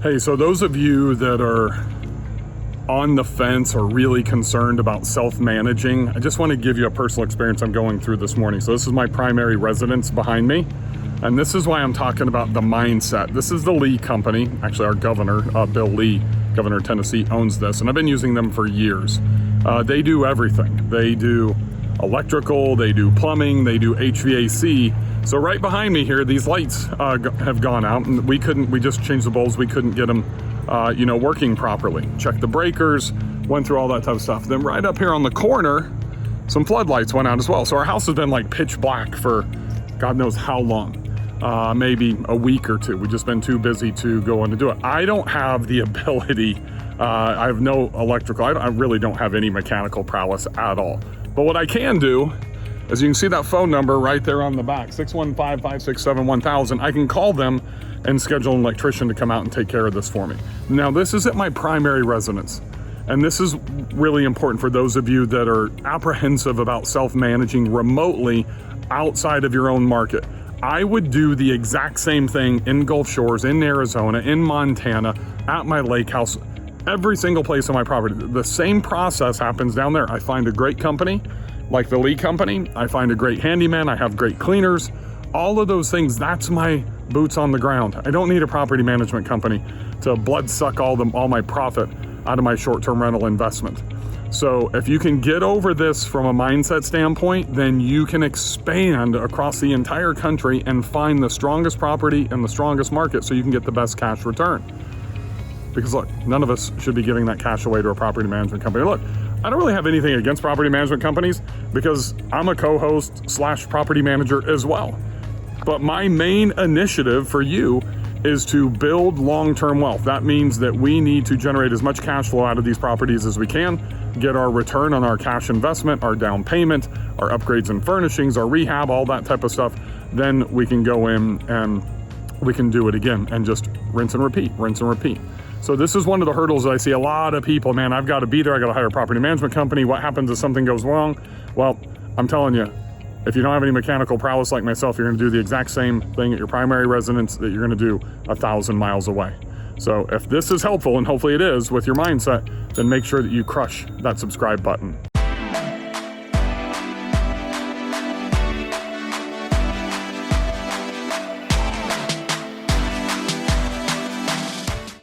Hey, so those of you that are on the fence or really concerned about self-managing, I just want to give you a personal experience I'm going through this morning. So this is my primary residence behind me, and this is why I'm talking about the mindset. This is the Lee company. Actually, our governor, Bill Lee, governor of Tennessee, owns this, and I've been using them for years. They do everything. They do electrical, they do plumbing, they do HVAC. So right behind me here, these lights have gone out, and we just changed the bulbs. We couldn't get them, working properly. Checked the breakers, went through all that type of stuff. Then right up here on the corner, some floodlights went out as well. So our house has been like pitch black for God knows how long, maybe a week or two. We've just been too busy to go in to do it. I don't have the ability, I have no electrical, I really don't have any mechanical prowess at all. But what I can do, as you can see that phone number right there on the back, 615-567-1000, I can call them and schedule an electrician to come out and take care of this for me. Now, this is at my primary residence, and this is really important for those of you that are apprehensive about self-managing remotely outside of your own market. I would do the exact same thing in Gulf Shores, in Arizona, in Montana, at my lake house, every single place on my property. The same process happens down there. I find a great company, like the Lee company. I find a great handyman. I have great cleaners. All of those things, that's my boots on the ground. I don't need a property management company to blood suck all my profit out of my short-term rental investment. So if you can get over this from a mindset standpoint, then you can expand across the entire country and find the strongest property and the strongest market so you can get the best cash return. Because look, none of us should be giving that cash away to a property management company. Look, I don't really have anything against property management companies because I'm a co-host / property manager as well. But my main initiative for you is to build long-term wealth. That means that we need to generate as much cash flow out of these properties as we can, get our return on our cash investment, our down payment, our upgrades and furnishings, our rehab, all that type of stuff. Then we can go in and we can do it again and just rinse and repeat, rinse and repeat. So this is one of the hurdles that I see a lot of people, man, I've got to be there. I got to hire a property management company. What happens if something goes wrong? Well, I'm telling you, if you don't have any mechanical prowess like myself, you're going to do the exact same thing at your primary residence that you're going to do 1,000 miles away. So if this is helpful, and hopefully it is with your mindset, then make sure that you crush that subscribe button.